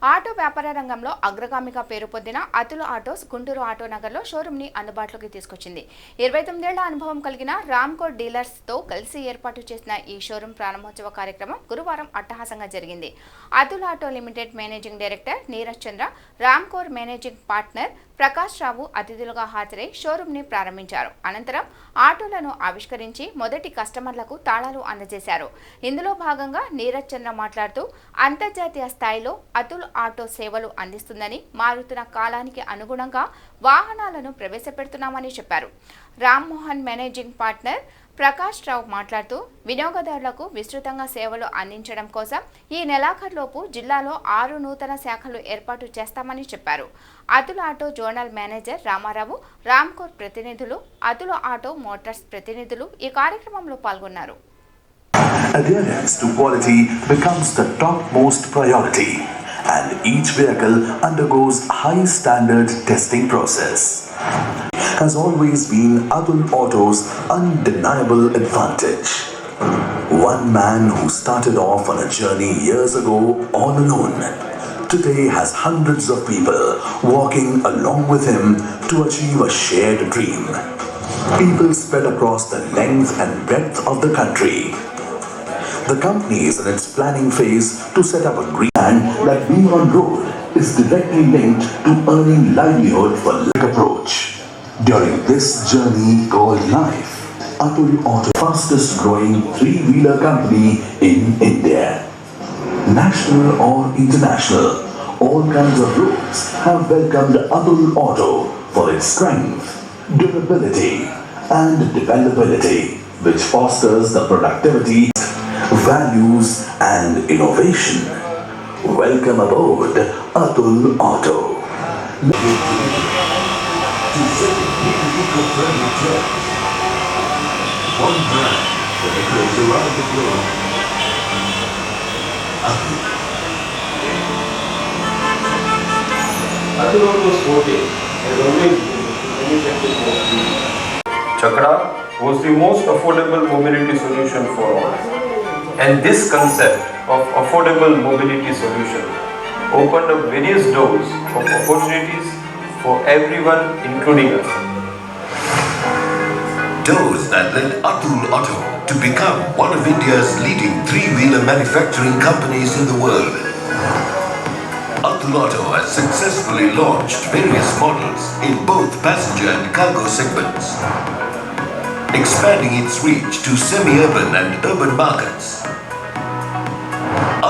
Auto వ్యాపార రంగంలో అగ్రగామిగా పేరు పొందిన అతుల్ ఆటోస్ గుంటూరు ఆటో నగర్లో షోరూమ్ని అందుబాటులోకి తీసుకొచ్చింది. 29 ఏళ్ల అనుభవం కలిగిన రామ్కోర్ డీలర్స్తో కలిసి ఏర్పాటు చేసిన ఈ షోరూమ్ ప్రారంభోత్సవ కార్యక్రమం గురువారం అట్టహాసంగా జరిగింది. Atul Auto Limited managing director Neeraj Chandra, Ramcor managing partner Prakash Rao అతిథులుగా హాజరై షోరూమ్ని ప్రారంభించారు. అనంతరం ఆటోలను ఆవిష్కరించి మొదటి కస్టమర్లకు తాళాలు అందజేశారు. ఇందులో భాగంగా నీరజ్ చంద్ర మాట్లాడుతూ అంతర్జాతీయ స్థాయిలో అతుల్ ఆటో సేవలు అందిస్తుందని, మారుతున్న కాలానికి అనుగుణంగా వాహనాలను ప్రవేశపెడుతున్నామని చెప్పారు. రామ్మోహన్ మేనేజింగ్ పార్ట్నర్ ప్రకాష్ రావు మాట్లాడుతూ వినియోగదారులకు విస్తృతంగా సేవలు అందించడం కోసం ఈ నెలాఖరులోపు జిల్లాలో 6 నూతన శాఖలు ఏర్పాటు చేస్తామని చెప్పారు. Atul Auto zonal manager Ramarao, Ramcor ప్రతినిధులు, అతుల్ ఆటో మోటార్స్ ప్రతినిధులు ఈ కార్యక్రమంలో పాల్గొన్నారు. Adherence to quality becomes the topmost priority, and each vehicle undergoes high standard testing process. Has always been Atul Auto's undeniable advantage. One man who started off on a journey years ago all alone, today has hundreds of people walking along with him to achieve a shared dream. People spread across the length and breadth of the country. The company is in its planning phase to set up a green plan that being on road is directly linked to earning livelihood for approach. During this journey called life, Atul Auto, fastest growing 3-wheeler company in India. National or international, all kinds of roads have welcomed Atul Auto for its strength, durability and dependability, which fosters the productivity, values and innovation. Welcome aboard Atul Auto. One brand that echoes around the globe. Atul Auto's forte has always been manufacturing of Chakra was the most affordable mobility solution for all. And this concept of affordable mobility solution opened up various doors of opportunities for everyone, including us. doors that led Atul Auto to become one of India's leading 3-wheeler manufacturing companies in the world. Atul Auto has successfully launched various models in both passenger and cargo segments, expanding its reach to semi-urban and urban markets.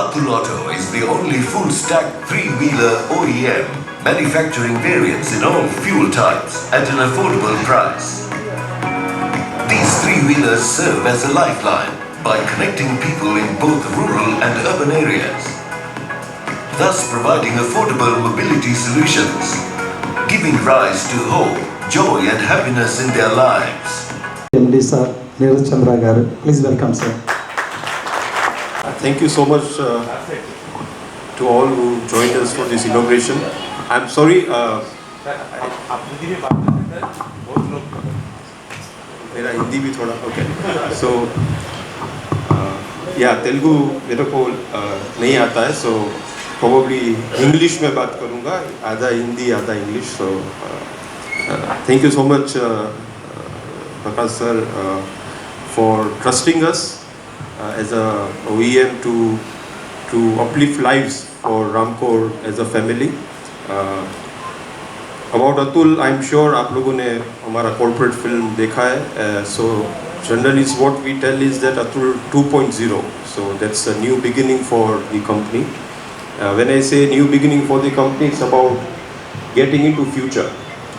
Atul Auto is the only full-stack 3-wheeler OEM manufacturing variants in all fuel types at an affordable price. These 3-wheelers serve as a lifeline by connecting people in both rural and urban areas, thus providing affordable mobility solutions, giving rise to hope, joy and happiness in their lives. MD sir, Neeraj Chandra garu, please welcome sir. Thank you so much to all who joined us for this inauguration. I'm sorry, मेरा हिंदी भी थोड़ा okay so या तेलुगु मेरे को नहीं आता है, so probably English में बात करूँगा, आधा हिंदी आधा English. So thank you so much Prakash sir for trusting us as a OEM to uplift lives for Ramkor as a family. About Atul, I'm sure आप लोगों ने हमारा corporate film देखा है. So generally what we tell is that Atul 2.0. So that's a new beginning for the company. When I say new beginning for the company, it's about getting into future.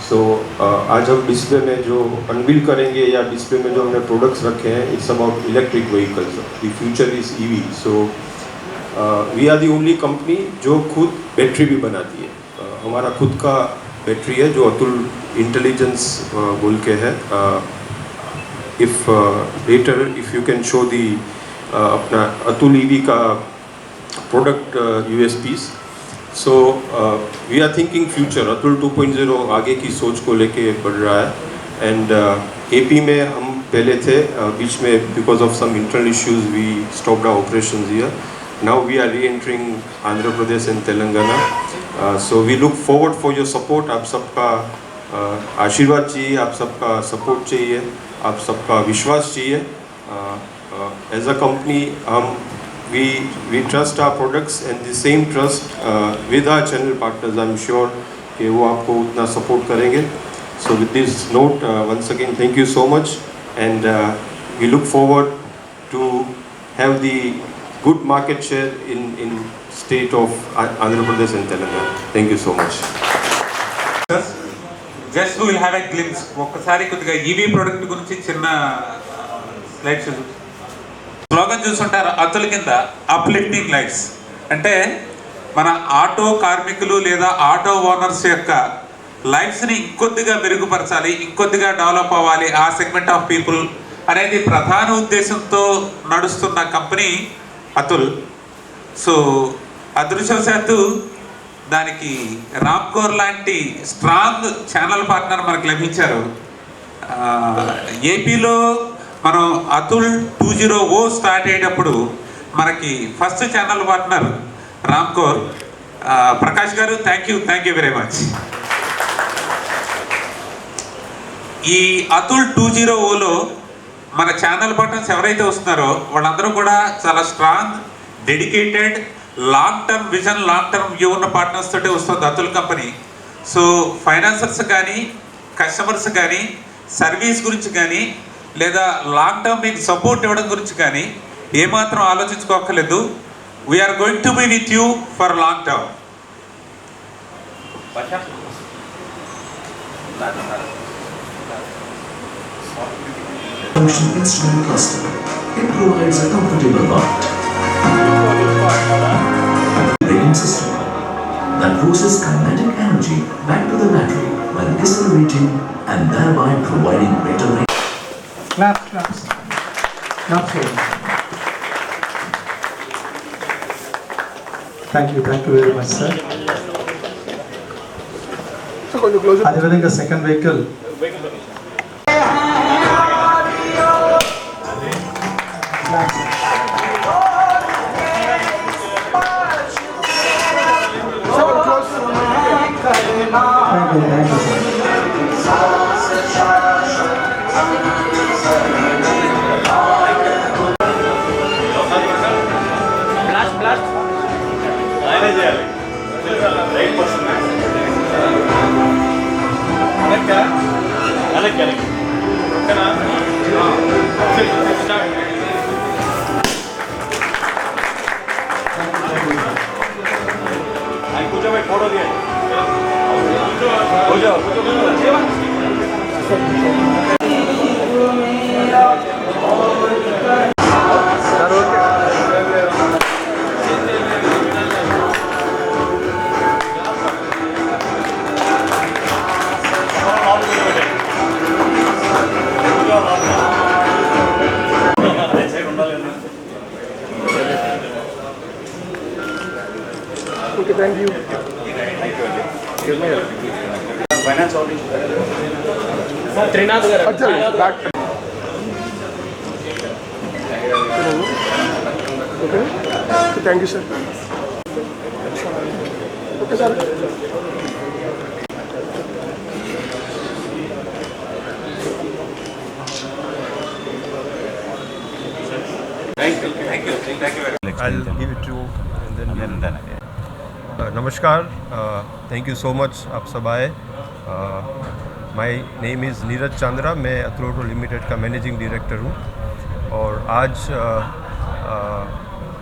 So आज हम display में जो unveil करेंगे या display में जो हमने products रखे हैं, it's about electric vehicles. The future is EV. So we are the only company जो खुद बैटरी भी बनाती है. हमारा खुद का बैटरी है जो अतुल इंटेलिजेंस बोल के है. If letter if you can show the अपना अतुल ईवी का product USPs. So we are thinking future. Atul 2.0 आगे की सोच को लेके बढ़ रहा है. एंड एपी में हम पहले थे, बीच में because of some internal issues we stopped our operations here. now we are re-entering Andhra Pradesh and Telangana. So we look forward for your support. आप सबका आशीर्वाद चाहिए, आप सबका सपोर्ट चाहिए, आप सबका विश्वास चाहिए. As a company, we trust our products and the same trust with our channel partners. I'm sure कि वो आपको उतना support करेंगे. So with this note, once again, thank you so much, and we look forward to have the good market share in state of Andhra Pradesh and Telangana. Thank you so much. Just we will have a glimpse. ఒక్కసారి కొద్దిగా EV product గురించి చిన్న slides slogan చూస్తుంటారు అతుల కింద uplifting lifes. అంటే మన auto కార్మికులు లేదా ఆటో ఓనర్స్ యొక్క లైఫ్స్ని ఇంకొద్దిగా మెరుగుపరచాలి, ఇంకొద్దిగా డెవలప్ అవ్వాలి ఆ సెగ్మెంట్ ఆఫ్ పీపుల్ అనేది ప్రధాన ఉద్దేశంతో నడుస్తున్న కంపెనీ అతుల్. సో అదృష్టవశాత్తు దానికి రామ్కోర్ లాంటి స్ట్రాంగ్ ఛానల్ పార్ట్నర్ మనకు లభించారు. ఏపీలో మనం అతుల్ 2.0 స్టార్ట్ అయ్యేటప్పుడు మనకి first channel partner Ramcor. Prakash గారు థ్యాంక్ యూ వెరీ మచ్. ఈ అతుల్ 2.0లో మన ఛానల్ పార్ట్నర్స్ ఎవరైతే వస్తున్నారో వాళ్ళందరూ కూడా చాలా strong, dedicated, long term vision, long term view ఉన్న పార్ట్నర్స్ తోటే వస్తుంది అతుల్ కంపెనీ. సో ఫైనాన్సర్స్ కానీ, కస్టమర్స్ కానీ, సర్వీస్ గురించి కానీ, లేదా లాంగ్ టర్మ్ మీకు సపోర్ట్ ఇవ్వడం గురించి కానీ ఏమాత్రం ఆలోచించుకోక్కర్లేదు. We're going to be with you for long term. Function instrument cluster. It provides a comfortable light. Brain system that forces kinetic energy back to the battery while accelerating and thereby providing better range. Claps. Thank you very much, sir. అదేవిధంగా second vehicle Thank you, sir. Okay, thank you. Finance auditor. Trinath garu. Back. Okay. Thank you, sir. Okay, sir. Thank you very much. I'll give it to you and then Namaskar, thank you so much आप सब आए. My name is Neeraj Chandra, मैं Atul auto limited का managing director हूँ और आज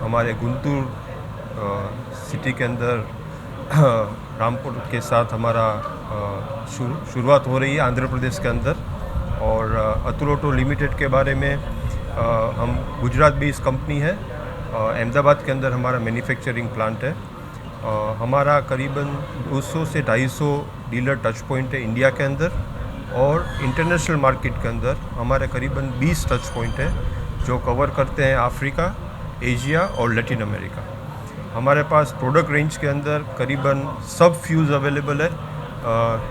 हमारे Guntur city के अंदर रामपुर के साथ हमारा शुरुआत हो रही है आंध्र प्रदेश के अंदर. और अतुल ऑटो लिमिटेड के बारे में हम गुजरात बेस्ड कंपनी है. अहमदाबाद के अंदर हमारा मैन्युफैक्चरिंग प्लांट है. हमारा करीबन 200 से 250 डीलर टच पॉइंट है इंडिया के अंदर और इंटरनेशनल मार्केट के अंदर हमारे करीबन 20 टच पॉइंट है जो कवर करते हैं अफ्रीका, एशिया और लैटिन अमेरिका. हमारे पास प्रोडक्ट रेंज के अंदर करीबन सब फ्यूल्स अवेलेबल है,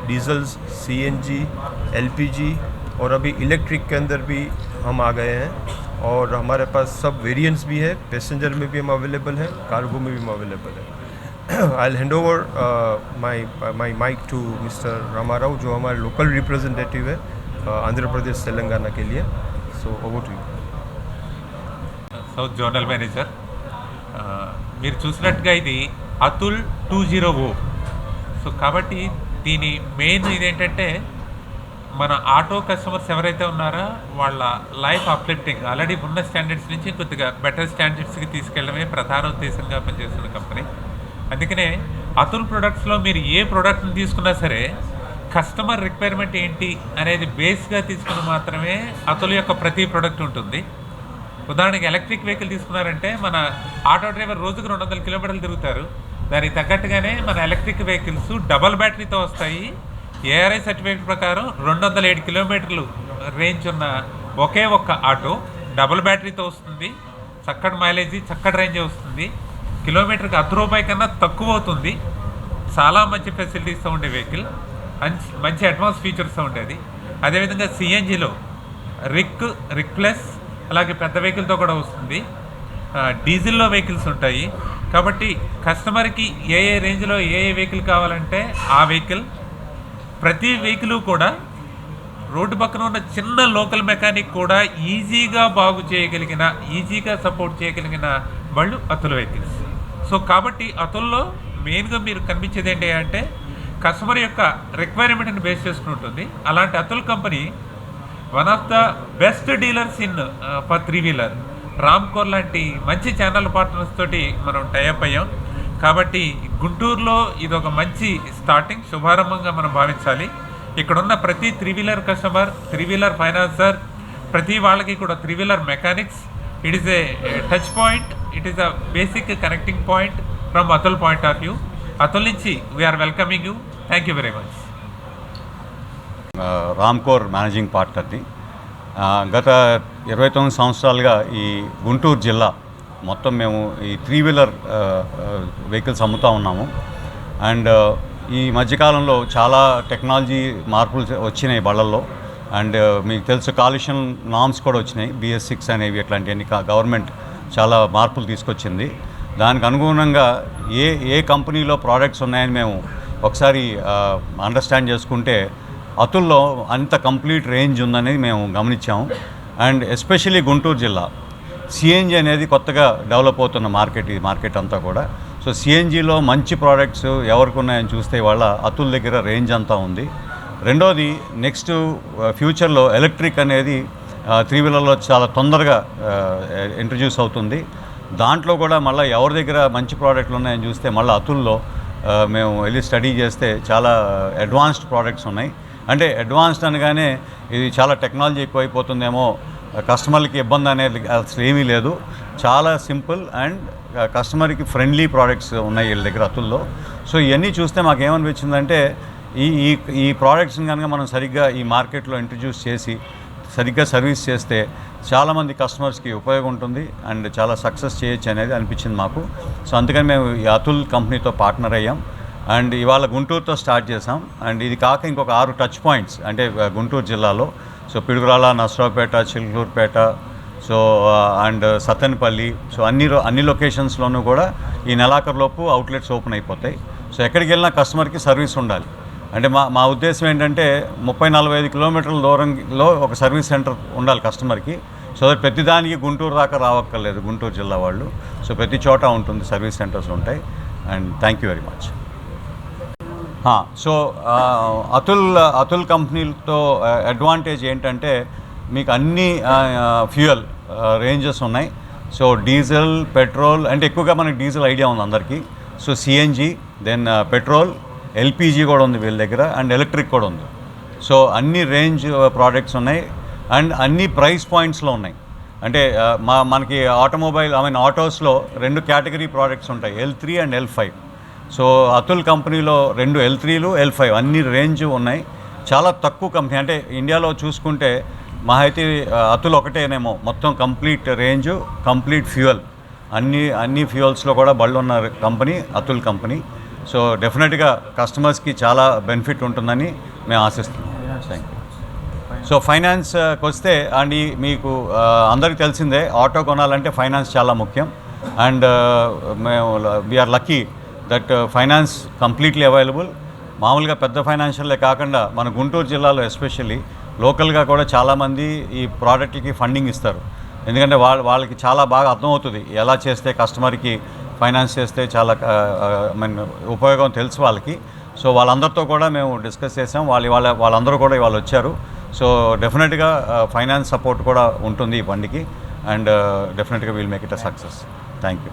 डीजल्स, CNG, LPG और अभी इलेक्ट्रिक के अंदर भी हम आ गए हैं. और हमारे पास सब वेरिएंट्स भी है, पैसेंजर में भी हम अवेलेबल है, कार्गो में भी हम अवेलेबल है। I hand over my mic to mister Ramarao जो हमारे लोकल रिप्रेजेंटेटिव है आंध्र प्रदेश तेलंगाना के लिए। So over to you. South zonal manager. మీరు చూసినట్టుగా ఇది అతుల్ 2.0. సో కాబట్టి దీని మెయిన్ ఇదేంటంటే మన ఆటో కస్టమర్స్ ఎవరైతే ఉన్నారో వాళ్ళ లైఫ్ అప్లిఫ్టింగ్, ఆల్రెడీ ఉన్న స్టాండర్డ్స్ నుంచి కొద్దిగా బెటర్ స్టాండర్డ్స్కి తీసుకెళ్ళడమే ప్రధాన ఉద్దేశంగా పనిచేస్తున్న కంపెనీ. అందుకనే అతుల్ ప్రొడక్ట్స్లో మీరు ఏ ప్రోడక్ట్ని తీసుకున్నా సరే కస్టమర్ రిక్వైర్మెంట్ ఏంటి అనేది బేస్గా తీసుకుని మాత్రమే అతుల్ యొక్క ప్రతి ప్రోడక్ట్ ఉంటుంది. ఉదాహరణకి ఎలక్ట్రిక్ వెహికల్ తీసుకున్నారంటే మన ఆటో డ్రైవర్ రోజుకు 200 కిలోమీటర్లు తిరుగుతారు. దానికి తగ్గట్టుగానే మన ఎలక్ట్రిక్ వెహికల్స్ డబల్ బ్యాటరీతో వస్తాయి. ఏఆర్ఐ సర్టిఫికేట్ ప్రకారం 207 కిలోమీటర్లు రేంజ్ ఉన్న ఒకే ఒక్క ఆటో డబుల్ బ్యాటరీతో వస్తుంది. చక్కటి మైలేజీ, చక్కటి రేంజ్ వస్తుంది. కిలోమీటర్కి ₹10 కన్నా తక్కువ అవుతుంది. చాలా మంచి ఫెసిలిటీస్తో ఉండే వెహికల్, మంచి అడ్వాన్స్ ఫీచర్స్తో ఉండేది. అదేవిధంగా సిఎన్జిలో రిక్ ప్లస్ అలాగే పెద్ద వెహికల్తో కూడా వస్తుంది. డీజిల్లో వెహికల్స్ ఉంటాయి. కాబట్టి కస్టమర్కి ఏ రేంజ్లో ఏ వెహికల్ కావాలంటే ఆ వెహికల్, ప్రతి వెహికల్ కూడా రోడ్డు పక్కన ఉన్న చిన్న లోకల్ మెకానిక్ కూడా ఈజీగా బాగు చేయగలిగిన, ఈజీగా సపోర్ట్ చేయగలిగిన వాళ్ళు అతుల్ వెహికల్స్. సో కాబట్టి అతుల్లో మెయిన్గా మీరు కనిపించేది ఏంటి అంటే కస్టమర్ యొక్క రిక్వైర్మెంట్ని బేస్ చేసుకుని ఉంటుంది. అలాంటి Atul company one of the best dealers in for 3-wheeler. Ramcor లాంటి మంచి ఛానల్ పార్ట్నర్స్ తోటి మనం టైఅప్ అయ్యాం. కాబట్టి గుంటూరులో ఇది ఒక మంచి స్టార్టింగ్, శుభారంభంగా మనం భావించాలి. ఇక్కడున్న ప్రతి 3-wheeler కస్టమర్, 3-wheeler ఫైనాన్సర్, ప్రతి వాళ్ళకి కూడా 3-wheeler mechanics, it is a touch point, it is a basic connecting point from Atul point of view. Atul నుంచి we're welcoming you. Thank you very much. Ramcor managing పార్ట్నర్ని. గత 29 సంవత్సరాలుగా ఈ గుంటూరు జిల్లా మొత్తం మేము ఈ 3-wheeler వెహికల్స్ అమ్ముతూ ఉన్నాము. అండ్ ఈ మధ్యకాలంలో చాలా టెక్నాలజీ మార్పులు వచ్చినాయి బళ్ళల్లో. అండ్ మీకు తెలుసు కాలుష్యం నామ్స్ కూడా వచ్చినాయి, BS6 అనేవి, అట్లాంటివన్నీ గవర్నమెంట్ చాలా మార్పులు తీసుకొచ్చింది. దానికి అనుగుణంగా ఏ కంపెనీలో ప్రోడక్ట్స్ ఉన్నాయని మేము ఒకసారి అండర్స్టాండ్ చేసుకుంటే అతుల్లో అంత కంప్లీట్ రేంజ్ ఉందనేది మేము గమనించాము. అండ్ ఎస్పెషల్లీ గుంటూరు జిల్లా సిఎన్జి అనేది కొత్తగా డెవలప్ అవుతున్న మార్కెట్, ఈ మార్కెట్ అంతా కూడా. సో సిఎన్జిలో మంచి ప్రోడక్ట్స్ ఎవరికి ఉన్నాయని చూస్తే వాళ్ళ అతుల్ దగ్గర రేంజ్ అంతా ఉంది. రెండోది నెక్స్ట్ ఫ్యూచర్లో ఎలక్ట్రిక్ అనేది 3-wheelerలో చాలా తొందరగా ఇంట్రడ్యూస్ అవుతుంది. దాంట్లో కూడా మళ్ళీ ఎవరి దగ్గర మంచి ప్రోడక్ట్లు ఉన్నాయని చూస్తే మళ్ళీ అతుల్లో మేము వెళ్ళి స్టడీ చేస్తే చాలా అడ్వాన్స్డ్ ప్రోడక్ట్స్ ఉన్నాయి. అంటే అడ్వాన్స్డ్ అనగానే ఇది చాలా టెక్నాలజీ ఎక్కువైపోతుందేమో, కస్టమర్లకి ఇబ్బంది అనేది అసలు ఏమీ లేదు. చాలా సింపుల్ అండ్ కస్టమర్కి ఫ్రెండ్లీ ప్రోడక్ట్స్ ఉన్నాయి వీళ్ళ దగ్గర అతుల్లో. సో ఇవన్నీ చూస్తే మాకు ఏమనిపించిందంటే ఈ ప్రోడక్ట్స్ని కనుక మనం సరిగ్గా ఈ మార్కెట్లో ఇంట్రడ్యూస్ చేసి సరిగ్గా సర్వీస్ చేస్తే చాలామంది కస్టమర్స్కి ఉపయోగం ఉంటుంది అండ్ చాలా సక్సెస్ చేయొచ్చు అనేది అనిపించింది మాకు. సో అందుకని మేము ఈ అతుల్ కంపెనీతో పార్ట్నర్ అయ్యాం. అండ్ ఇవాళ గుంటూరుతో స్టార్ట్ చేసాం. అండ్ ఇది కాక ఇంకొక 6 టచ్ పాయింట్స్ అంటే గుంటూరు జిల్లాలో, so Piduguralla, Narasaraopet, Chilukurupeta, so and Sattenapalli, so అన్ని లొకేషన్స్లోనూ కూడా ఈ నెలాఖరులోపు అవుట్లెట్స్ ఓపెన్ అయిపోతాయి. సో ఎక్కడికి వెళ్ళినా కస్టమర్కి సర్వీస్ ఉండాలి. అంటే మా ఉద్దేశం ఏంటంటే 30-45 కిలోమీటర్ల దూరంలో ఒక సర్వీస్ సెంటర్ ఉండాలి కస్టమర్కి. సో దట్ ప్రతిదానికి గుంటూరు దాకా రావక్కర్లేదు గుంటూరు జిల్లా వాళ్ళు. సో ప్రతి చోట ఉంటుంది, సర్వీస్ సెంటర్స్ ఉంటాయి. And thank you very much. So Atul కంపెనీలతో అడ్వాంటేజ్ ఏంటంటే మీకు అన్ని ఫ్యూయల్ రేంజెస్ ఉన్నాయి. సో డీజిల్, పెట్రోల్, అంటే ఎక్కువగా మనకి డీజిల్ ఐడియా ఉంది అందరికీ. So CNG, then petrol, LPG కూడా ఉంది వీళ్ళ దగ్గర, అండ్ ఎలక్ట్రిక్ కూడా ఉంది. సో అన్ని రేంజ్ ప్రోడక్ట్స్ ఉన్నాయి అండ్ అన్ని ప్రైస్ పాయింట్స్లో ఉన్నాయి. అంటే మనకి ఆటోస్లో 2 కేటగిరీ ప్రోడక్ట్స్ ఉంటాయి, L3 and L5. So Atul కంపెనీలో 2 L3లు, L5 అన్ని రేంజ్ ఉన్నాయి. చాలా తక్కువ కంపెనీ, అంటే ఇండియాలో చూసుకుంటే మహా అయితే అతుల్ ఒకటేనేమో మొత్తం కంప్లీట్ రేంజ్, కంప్లీట్ ఫ్యూయల్, అన్ని ఫ్యూయల్స్లో కూడా బళ్ళు ఉన్న కంపెనీ అతుల్ కంపెనీ. సో డెఫినెట్గా కస్టమర్స్కి చాలా బెనిఫిట్ ఉంటుందని మేము ఆశిస్తున్నాం. Thank you. సో ఫైనాన్స్కి వస్తే అండ్ మీకు అందరికీ తెలిసిందే ఆటో కొనాలంటే ఫైనాన్స్ చాలా ముఖ్యం. అండ్ మేము we are lucky that finance completely available. మామూలుగా పెద్ద ఫైనాన్షియల్లే కాకుండా మన గుంటూరు జిల్లాలో ఎస్పెషల్లీ లోకల్గా కూడా చాలామంది ఈ ప్రోడక్ట్కి ఫండింగ్ ఇస్తారు. ఎందుకంటే వాళ్ళకి చాలా బాగా అర్థమవుతుంది ఎలా చేస్తే కస్టమర్కి ఫైనాన్స్ చేస్తే చాలా ఉపయోగం తెలుసు వాళ్ళకి. సో వాళ్ళందరితో కూడా మేము డిస్కస్ చేసాం. వాళ్ళందరూ కూడా ఇవాళ వచ్చారు. సో డెఫినెట్గా ఫైనాన్స్ సపోర్ట్ కూడా ఉంటుంది ఈ బండికి. అండ్ డెఫినెట్గా will make it a success. Thank you.